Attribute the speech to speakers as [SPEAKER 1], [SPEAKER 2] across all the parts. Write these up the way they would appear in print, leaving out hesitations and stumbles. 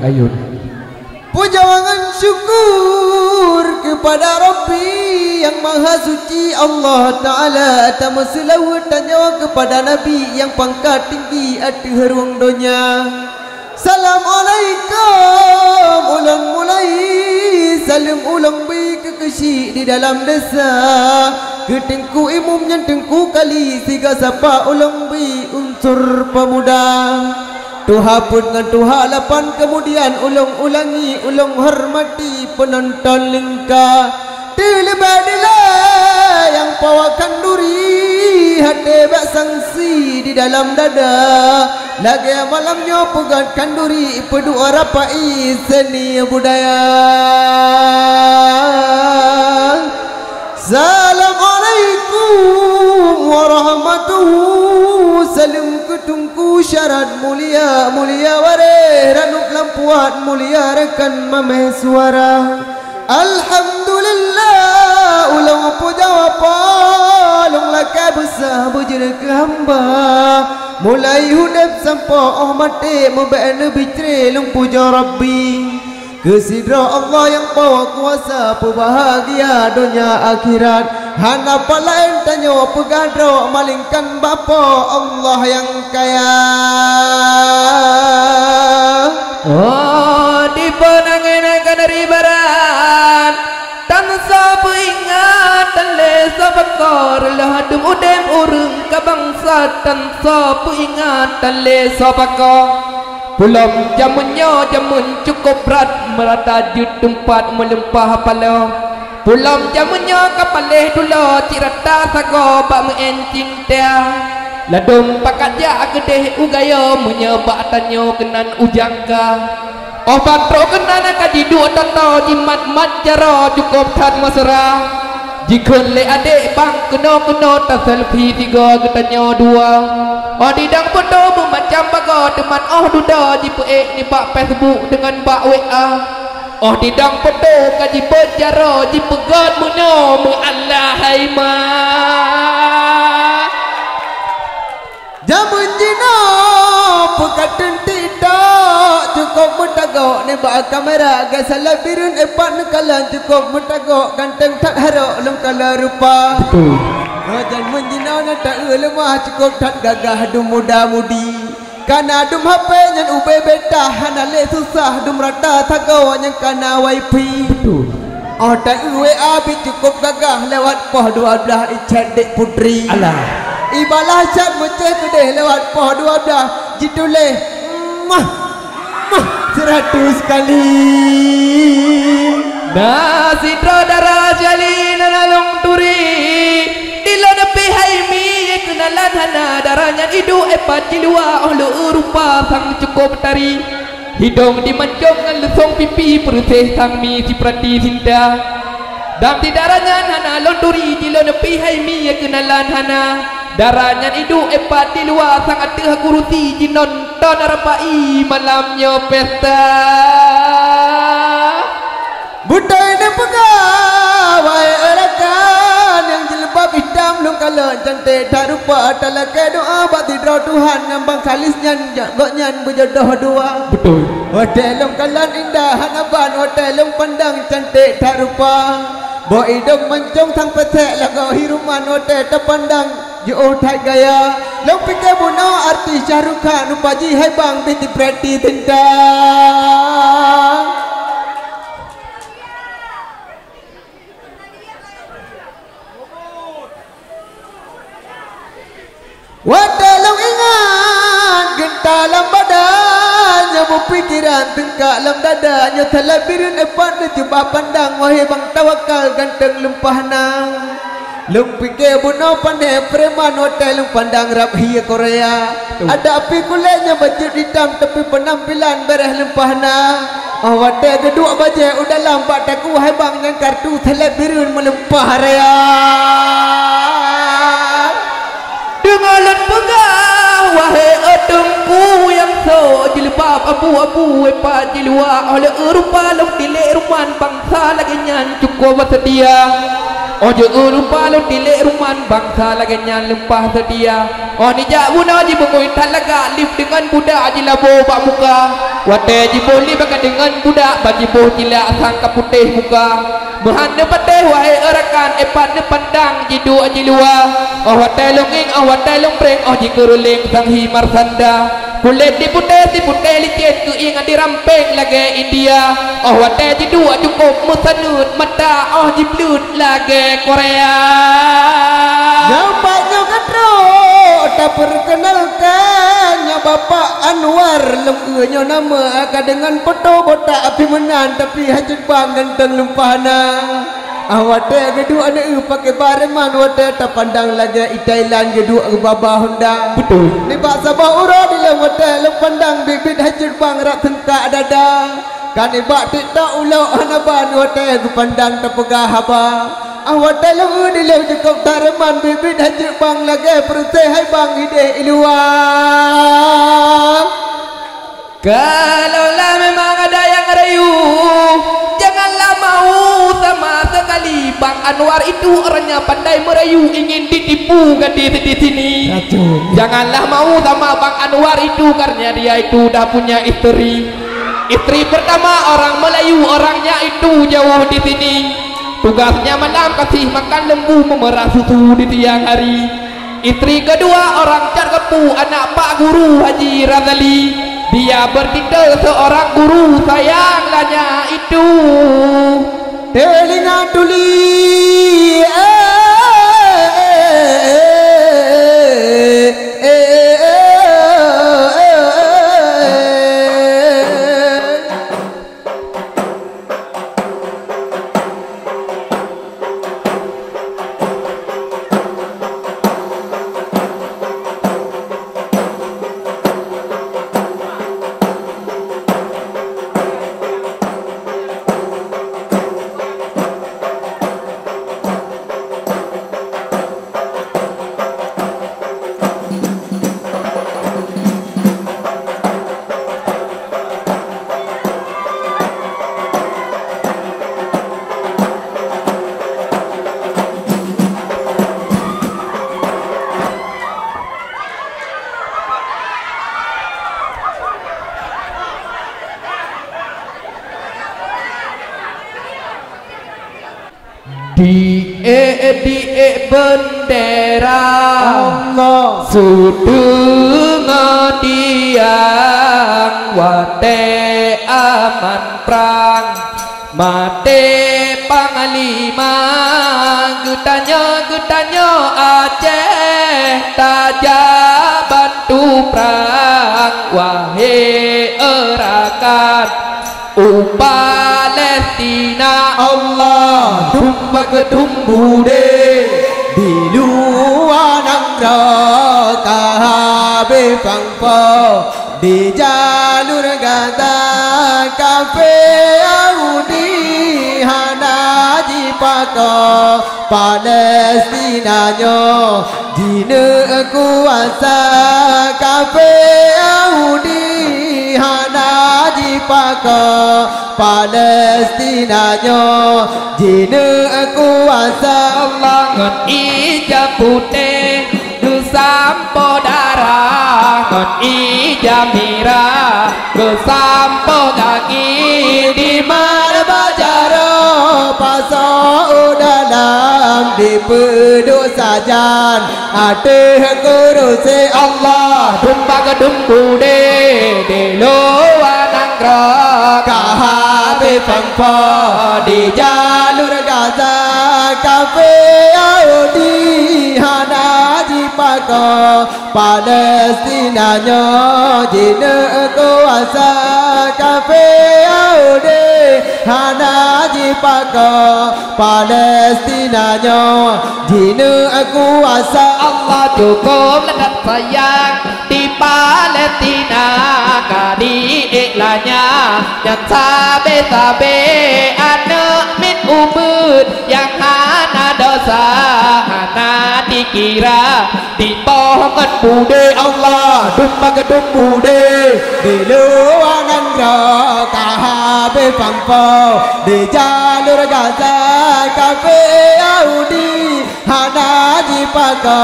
[SPEAKER 1] Ayun.
[SPEAKER 2] Pujangan syukur kepada Rabbi yang Maha Suci Allah Ta'ala atas selawatan kepada Nabi yang pangkat tinggi ati haruang dunia. Assalamualaikum ulang mulai salam ulang baik kekesi di dalam desa ketengku imum yang tengku kali tiga sapa ulang baik unsur pemuda. Tuha pun dengan Tuha lapan kemudian ulang-ulangi ulang hormati penonton lingka Dilebadilah yang pawakan duri hati bak sangsi di dalam dada lagi malamnya pegatkan duri pedua rapai seni budaya. Assalamualaikum warahmatullahi salam ketungku syarat mulia mulia wareh ranuk lampuat mulia rekan mameh suara. Alhamdulillah ulang apa jawab long lakai besar bujur ke hamba mulai hudap sampai mati muba'na bitri long puja Rabbi kesidra Allah yang bawa kuasa berbahagia dunia akhirat. Hanapa lain tanya pegadro malingkan bapa Allah yang kaya.
[SPEAKER 1] Oh di penangan dari barat tansa peringatan lesa bakar lahadum udem urung kabangsa tansa peringatan lesa bakar pulam jamunnya jamun cukup berat merata jut tempat melempah pala pulam jamunnya kapaleh dula cirata sago bak meen cinta ladum pakat ja gedeh ugaya menyebak tanyo kenan ujangka oh patro kenan kaji dua tata jimat mat jara cukup tan mesra jikun le adik bang kena ta selfie tiga getanyo dua oh didang foto memacam baga teman oh duda jipe ni bak Facebook dengan bak WA oh didang foto kaji berjara jipegat muna mu Allah hai ma
[SPEAKER 2] Jamun jina pekatan tidak cukup mentagok ni bak kamera gasalah birun epat nekalan cukup mentagok ganteng tak harok lem kala rupa betul jamun jina na tak lemah cukup tak gagah dum muda mudi kana dum HP nyan ube beta hanale susah dum rata tagaw yang kana wifi betul oh tak WA bi cukup gagah lewat poh 12 ichat dek putri alah ibalah chat meceh kedeh lewat poh 12 jituleh mah 100 kali
[SPEAKER 1] nasi darah jalin nalong turi dilo nepi haimi kenalan hana darahnya hidu epat jilua oleh rupa sang cukup tari hidung dimancung dengan lesong pipi peruteh sang mi si prati sinda dam di darahnya hana londuri dilo nepi haimi kenalan hana darahnya hidu epat di luar sangat teh kurusi jinon ton rapai malamnya pesta
[SPEAKER 2] budaya ni pegawai erakan yang jilbab hitam lung kala cantik tak rupa talakai doa bak tidra Tuhan ngambang kalis nyan jagok nyan berjodoh dua
[SPEAKER 1] betul
[SPEAKER 2] hotel lung kalan indah hanaban hotel lung pandang cantik tak rupa bo hidung mancung sang pesek lagu hiruman hotel terpandang jauh tak gaya long pikir buno artis Syahrukh Khan upaji hai bang binti Preti tentang Wadalong ingat gentalam badannya berpikiran tengkak lam dadanya talabirin epat dia cuba pandang wahai bang tawakal ganteng lempah nang lung pikir buno pandai preman hotel lung pandang Rabhi Korea ada api kulitnya baju hitam tapi penampilan bereh lempah nang oh hotel kedua baju udah lambat taku wahai bang yang kartu talabirin melempah raya
[SPEAKER 1] Dengalan pegah wahai adengku yang so jilbab abu-abu wepa jilwa oleh rupa long dilek ruman bangsa lagi nyan cukup sedia. Ojo rupa long dilek ruman bangsa lagi nyan lempah sedia. Oh ni jak guna ji bengoi talaga lip dengan budak jilabo bak muka. Wate ji boleh baka dengan budak bagi boh jila sangka putih muka. Berhanda patih wahai erakan epat ne pandang jidu ajilua. Oh wate longing oh wate longpreng oh ji keruling sang himar sanda. Kulit di putih licin ke ingat diramping lagi India. Oh wate jidu cukup musanut mata oh ji blut lagi Korea.
[SPEAKER 2] Nampaknya katro tak perkenalkan nya Bapak Anwar lengenya nama akan dengan foto botak api menan tapi hajut bang ganteng lempahna. Awate gedua ne pakai bareman wate tak pandang lagi Thailand gedua ke baba Honda.
[SPEAKER 1] Betul.
[SPEAKER 2] Ni bak sabah ura di wate lempandang bibit hajut bang rak tengkak dada. Kan ibak tak ulau hanaban wate ke pandang tak pegah haba. Awak dalam udilau cukup taraman bibit haji bang lagi perutnya hai bang ide iluang.
[SPEAKER 1] Kalaulah memang ada yang rayu, janganlah mau sama sekali. Bang Anwar itu orangnya pandai merayu, ingin ditipu gadis di sini. Janganlah mau sama Bang Anwar itu karena dia itu dah punya istri. Istri pertama orang Melayu, orangnya itu jauh di sini. Tugasnya malam kasih makan lembu memerah susu di tiang hari. Istri kedua orang Carkepu, anak Pak Guru Haji Razali. Dia bertitel seorang guru, sayanglahnya itu
[SPEAKER 2] telinga tuli die bendera Allah
[SPEAKER 1] sudung diang wate aman perang mate panglima getanya Aceh tajam bantu perang wahai erakan Palestina
[SPEAKER 2] Allah tumba ketumbu de di luar nangro kahabe pangpo di jalur Gaza kafe Yahudi hanaji pako Palestina nyo jine kuasa kafe Yahudi hanaji pako Palestina nyo jine kuasa
[SPEAKER 1] langat ija putih du sampo darah ngot ija mirah du sampo kaki
[SPEAKER 2] di Marbajaro paso dalam di peduk sajan ate guru se
[SPEAKER 1] Allah tumba kedumbu de luar nangro
[SPEAKER 2] kahabe pangpo di jalur Gaza kafe Yahudi hanaji pako Palestina nyo jine kuasa kafe Yahudi hanaji pako Palestina nyo jine kuasa
[SPEAKER 1] Allah cukup ledak sayang di Palestina kadi iklannya yang sabe-sabe anak min umud yang hana dosa hana di dikira di pohon bude Allah dumba gedung bude
[SPEAKER 2] di luangan roka habe pampo di jalur Gaza kafe Yahudi hana jipaka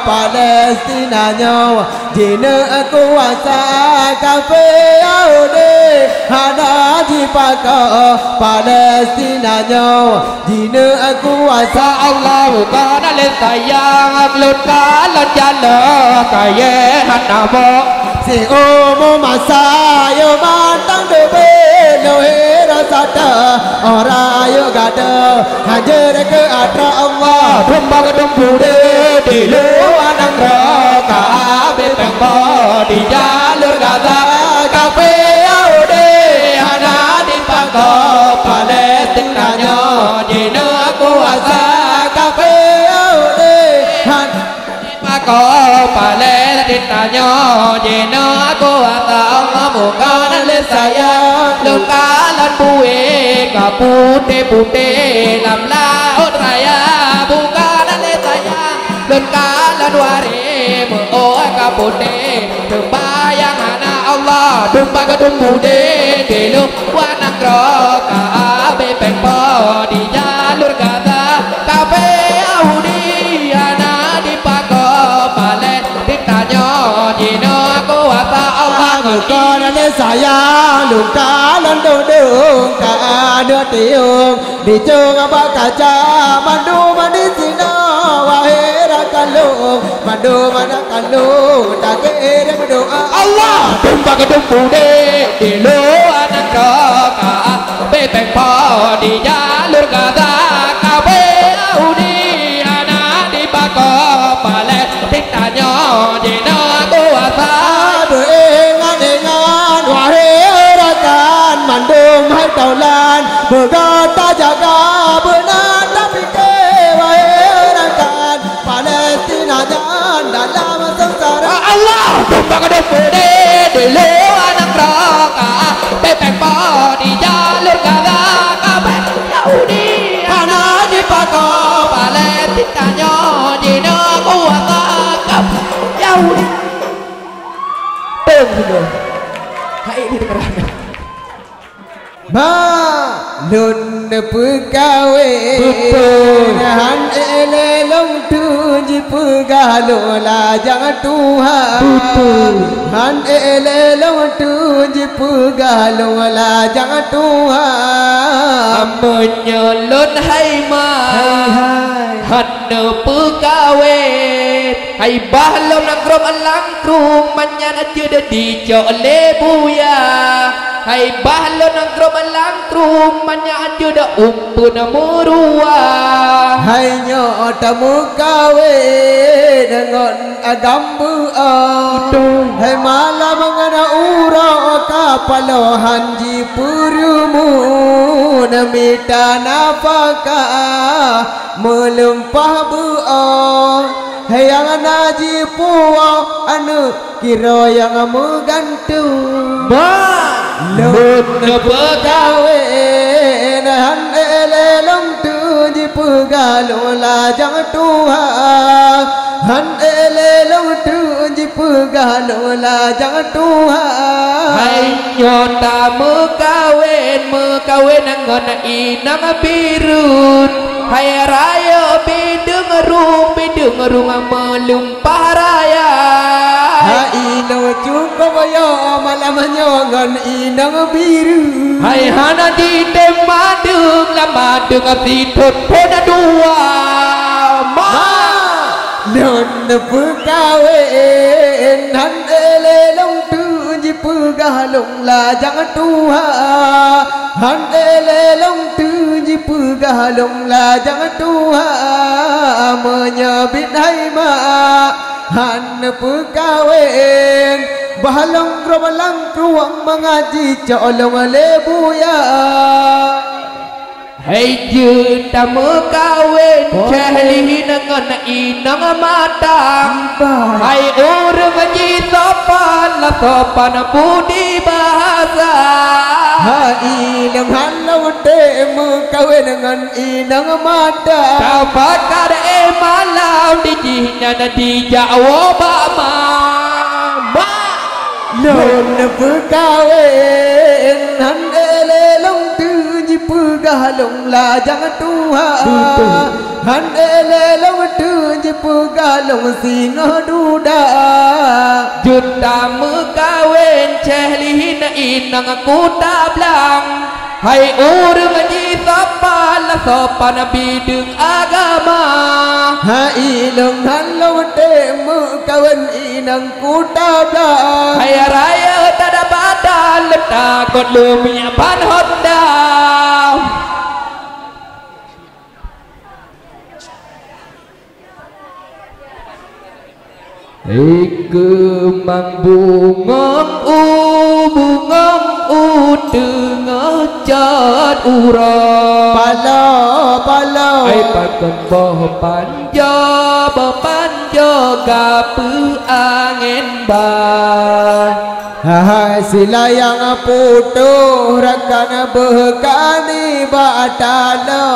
[SPEAKER 2] Palestina nyo jine kuasa kafe Yahudi hana jipaka Palestina nyo jine kuasa
[SPEAKER 1] Allah bukan le sayang lut kalan jalo kaye hanamo
[SPEAKER 2] si umu masa yo mantang debe lo hera sada ora yo gada hajar ke atra Allah
[SPEAKER 1] dumba gedung bude di luar neraka abe pembo di jalur Gaza kafe Yahudi hana di pangko Palestina nyo jine kuasa
[SPEAKER 2] kafe Yahudi
[SPEAKER 1] Pako Palestina nyo jino kuasa Allah bukan le sayang lukalan buwe kapute-pute lam laut raya bukan le sayang lukalan wari muoi kapute sembayang anak Allah dumba gedung bude di luar neraka abe pempo di jalur Gaza kafe Yahudi
[SPEAKER 2] con lên saya luka lên đồ đường cả đưa tiếng đi chơi ba cả cha mandu mandi sino wahe rakalu mandu manakalu tak kere berdoa
[SPEAKER 1] Allah dumba gedung bude di luar neraka bepengpo di jalur Gaza kafe Yahudi anak di bako Palestina nyo jino kuasa
[SPEAKER 2] mandum hai taulan bergata jaga benar tapi kewaherakan Palestina jangan dalam sengsara
[SPEAKER 1] Allah dumba gedung bude di luar neraka bepengpo di jalur Gaza kafe Yahudi anak di bako Palestina nyo jino kuasa kafe Yahudi tunggu hai ini dengeran
[SPEAKER 2] ba lun pegawe han ele long tu ji pegalo la jangan Tuhan han ele long tu ji pegalo la jangan Tuhan
[SPEAKER 1] menyelun hai ma han pegawe hai bahlom nagrom alang krum manyan aja di jole buya hai bahlon nagrom alang krum manyan aja da umpun murua
[SPEAKER 2] hai nyo tamu kawe dengan agambu hai malam ngana ura kapalo hanji purumu namita napaka melumpah bu hai yang naji puwa anu kiro yang menggantung lun pegawe han ele long tu ji pegalo la jang Tuhan han ele long tu ji pegalo la jang Tuhan
[SPEAKER 1] hai nyota mekawen ngon inang birun hai raya bidung rung melumpah raya
[SPEAKER 2] hai ino cukup yo malam nyongan inang biru
[SPEAKER 1] hai hana di demadung lamadung abditut pona dua ma
[SPEAKER 2] lun pegawe han ele long tu ji pegalong la jang Tuhan han ele long tu ji pegalong la jang Tuhan menyebit hai ma han pegawe bahalong robalang ruang mengaji colong lebuya
[SPEAKER 1] hai juta mekawin cahli dengan inang matang hai urang ji sopan la sopan budi bahasa
[SPEAKER 2] hai ilang halau te mekawin dengan inang matang
[SPEAKER 1] dapat kada malam di jihna di Jawa Bama
[SPEAKER 2] lon pekawin hande long tu ji pegalong la jangan Tuhan hande long tu ji pegalong singa duda
[SPEAKER 1] juta mekawin cehlihina inang kuda blang hai urang ji sopan la sopan bidung agama
[SPEAKER 2] hai long han long te mekawin inang kuda blang
[SPEAKER 1] hai raya tada badan letak kot lumia ban honda Kemang bungong tengah cat urang
[SPEAKER 2] pala
[SPEAKER 1] ai pakon boh panja gapu angin ban
[SPEAKER 2] hai sila yang putuh rakan berkani batalo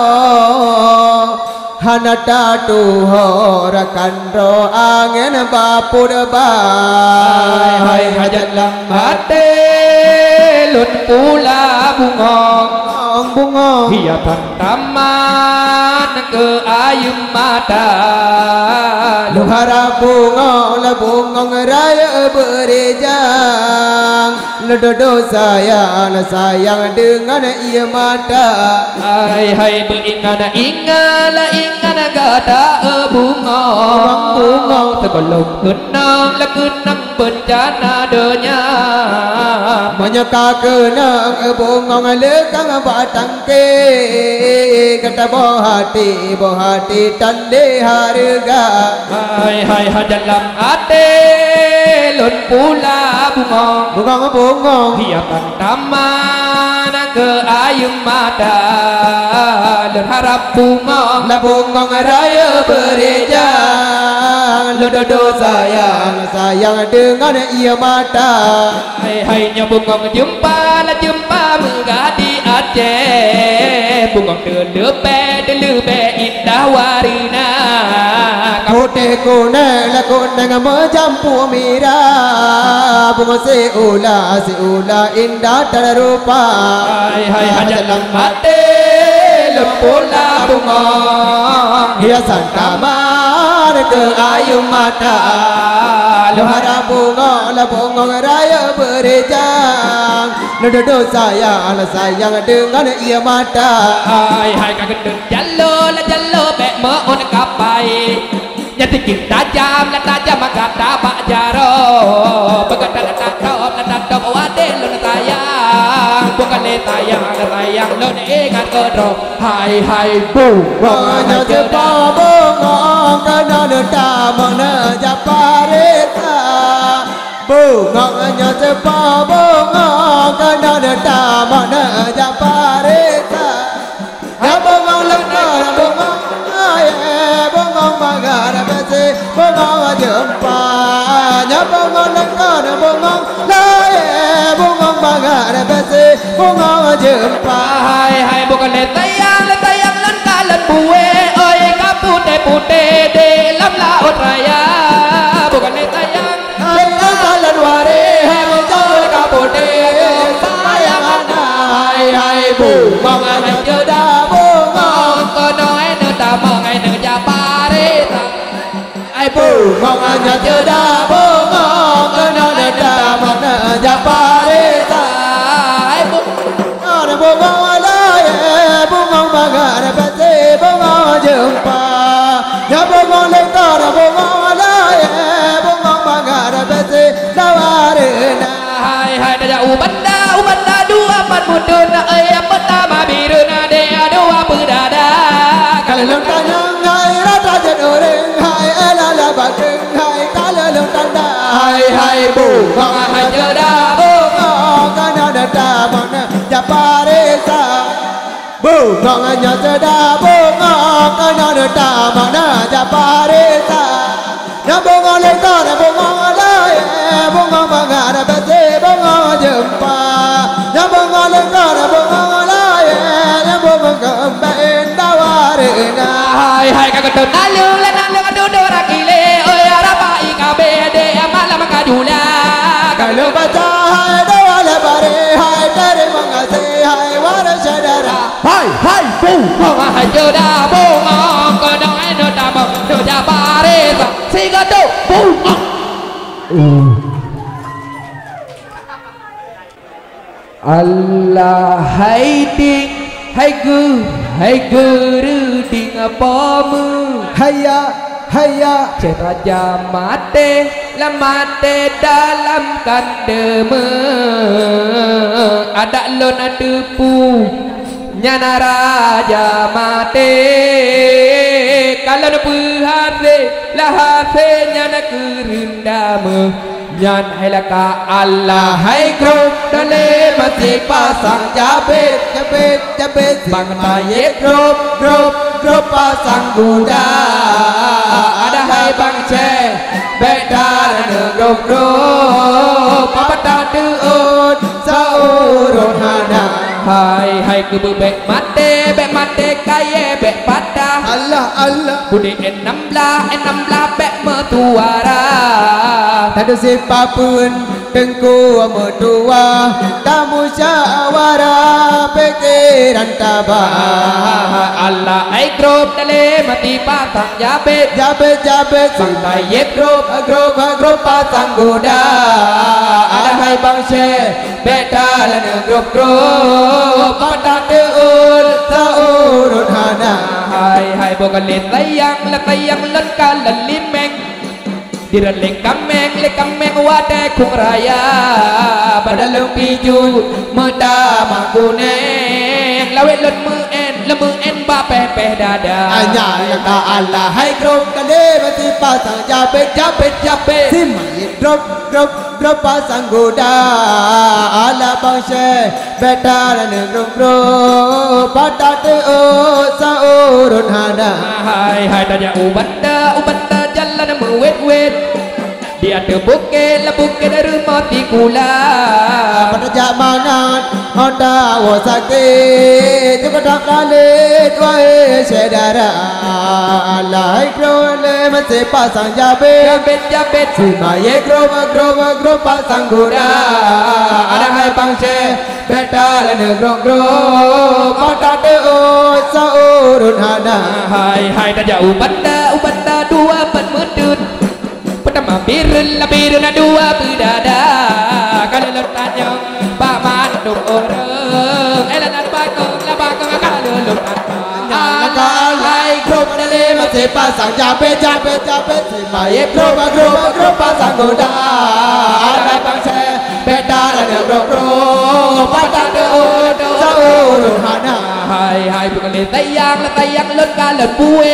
[SPEAKER 2] hanata tuho rakan ro angin bapud bai
[SPEAKER 1] hai hajat lam hate lut pula bungong hiapan taman ke ayum mata
[SPEAKER 2] lu harap bungong raya berejang lu dodo sayang dengan ia mata
[SPEAKER 1] hai ingan gada bungong sebelum kenang bencana dunia
[SPEAKER 2] menyeka kenang bungong lekang batang ke kata boh hati tande harga
[SPEAKER 1] hai dalam hati lun pula bungong hiapan taman ke ayung mata lun harap bungong
[SPEAKER 2] raya berejang lu dodo sayang dengan ia mata
[SPEAKER 1] hai bungong jumpa menggadi Aceh bungong delebe indah warina
[SPEAKER 2] kote kone la kone mencampur mira bungong seula indah terrupa
[SPEAKER 1] hai dalam hati lepula bungong
[SPEAKER 2] hiasan taman ke ayung mata lu harap bungong raya berejang lu dodo sayang dengan ia mata
[SPEAKER 1] hai kagendeng jallo be mon kapai nyati kita tajam kata pak jaro begadang tak wade lu tayang bukan le tayang lu ingat kodro hai
[SPEAKER 2] bungong cepa bungong kena tamana japareta bungong cepa bungong kena tamana japareta ya bungong lekar bungong bungong magar besi bungong jumpa ya bungong lekar bungong bungong magar besi bungong jumpa
[SPEAKER 1] hai bukan le tayang len kalan buwe oi kapute de lam laut raya bukan le tayang len kalan ware hai kapute sayang hai bungong anh chưa đã bungong có nói nữa ta mơ ngày nữa cha pareta ai bungong anh chưa đã bungong có nói nữa ta mơ nữa cha pareta ai
[SPEAKER 2] bungong bungong magar besi bungong jumpa ya bungong lekar bungong bungong magar besi dawarena
[SPEAKER 1] hai dah ubanda dua pan muduna pertama biruna dia dua berdada
[SPEAKER 2] kalau lontan hai rata jedoreng hai elala bageng hai kalau lontan hai bungong
[SPEAKER 1] jeda
[SPEAKER 2] bungong kana data mana japaresa bungong nya seda bungong kana data mana japaresa ya bungong lekar bungong bungong magar besi bungong jumpa ya bungong lekar bungong ya bungong kembali daware na
[SPEAKER 1] hai hai ka to nalu adu dorakile oi araba ikabe de amala makadula
[SPEAKER 2] kalau baca hai dawala bare hai dari mangase hai wara sadara
[SPEAKER 1] hai bu hai joda bu ko do eno ta bo do ja bare sa siga do bu Allah hai ding hai guru ding apa mu
[SPEAKER 2] haya haya
[SPEAKER 1] Raja mate la mate dalam kandeme ada lon ada pu nyana raja mate kalau na puhase la hase nyana kerindame nyan helaka Allah hai grup dale masih pasang jabet bang tayet grup pasang kuda ada hai bang ce beda grup apa tadu
[SPEAKER 2] saurun hana
[SPEAKER 1] hai ke bek mate kaye bek pada
[SPEAKER 2] Allah
[SPEAKER 1] budi enam belah bek metuara
[SPEAKER 2] tak ada siapa pun tengku mertua tamu syawara pikiran tabah
[SPEAKER 1] Allah ai grup dale mati pasang jabet santai yep grup pasang goda ada hai bang she beda lan grup pada deul
[SPEAKER 2] saurun hana
[SPEAKER 1] hai bukan letayang lenkan limeng Diran le kameng wate kung raya badalung piju meda makuneng lawet lemu en ba peh dada
[SPEAKER 2] hanya laka Allah hai grup kale mati pasang jabet simai grup pasang goda ala bangse beta dan grup pada o saurun hana
[SPEAKER 1] hai tanya ubanda jalan mewet dia ada bukit dari mati kula
[SPEAKER 2] pada zaman honda wasake juga tak kali tuai saudara alai krole masih pasang jabet simai grup pasang goda
[SPEAKER 1] ada hai bangse beta lan grup
[SPEAKER 2] pada o saurun hana
[SPEAKER 1] hai tanya ubanda dua penmedut pertama birun dua berdada kalau tanya pak manduk orang elan bakong kalau lutanya hai grup dale
[SPEAKER 2] masih pasang jabet simai grup pasang goda
[SPEAKER 1] ada bangsa beda dan grup pada
[SPEAKER 2] saurun hana
[SPEAKER 1] hai bukan letayang lut kalan buwe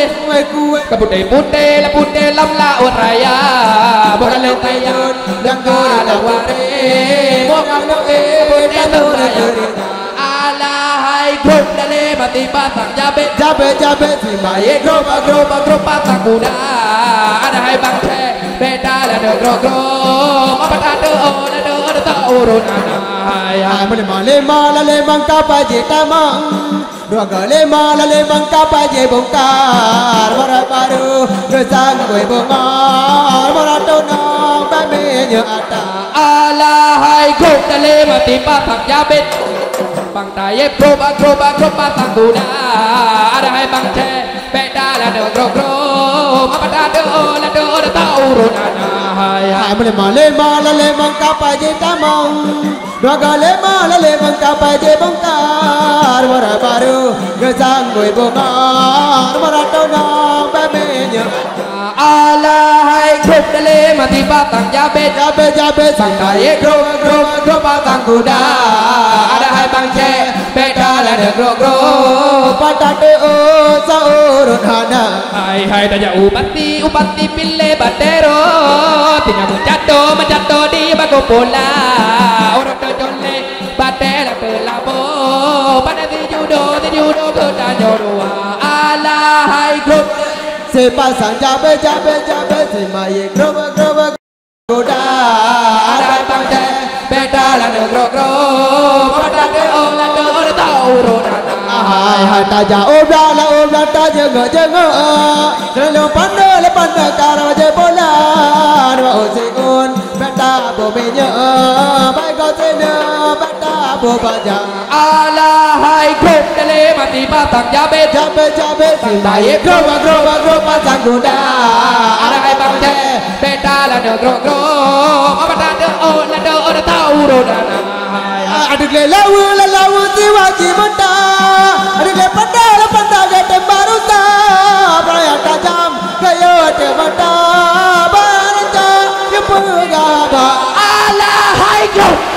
[SPEAKER 1] Putih lam laut raya bukan letayang
[SPEAKER 2] yang
[SPEAKER 1] kalan ware bukan putih raya ala hai grup dale mati pasang
[SPEAKER 2] jabet simai
[SPEAKER 1] grup pasang kuda ada hai bangsa beda dan grup apa ada urun
[SPEAKER 2] hai lima lemang kapal je tamang dua lima lemang kapal je bongkar baru gesang gue bongar maratona baminya ada
[SPEAKER 1] ala hai grup dale mati pasang jabet bang taye grup pasang kuda ada hai bang ce beda dan grup apa ada urun
[SPEAKER 2] hai lima lemang kapal je tamang dua lemang kapal je bongkar baru gesang gue bongar maratona baminya
[SPEAKER 1] ala hai grup dale mati pasang jabet bang taye grup pasang kuda ada hai bang ce beda dan grup
[SPEAKER 2] pada o saurun hana
[SPEAKER 1] hai tanya upati pile batero tinya menjatuh di bago pola orang terjole batera kelabo pada di judo ke tanjorua ala hai grup
[SPEAKER 2] sepasang jabet simai grup goda
[SPEAKER 1] ada bangsa beda dan grup pada de orang tahu rodana
[SPEAKER 2] hai taja obra taja go kalau pandai karo je bola wa usiun beta bomenya bai go tena beta bobaja
[SPEAKER 1] alahai grup tele mati batang jabe
[SPEAKER 2] Sintai gro pasang kuda
[SPEAKER 1] ada ai bang je beta la de gro apa ta de o la de tau ro dana
[SPEAKER 2] Aduh le lawu jiwa mata Aduh le panda gede barusa Praya tajam kayo te mata Barca Yepunga ba
[SPEAKER 1] alahai grup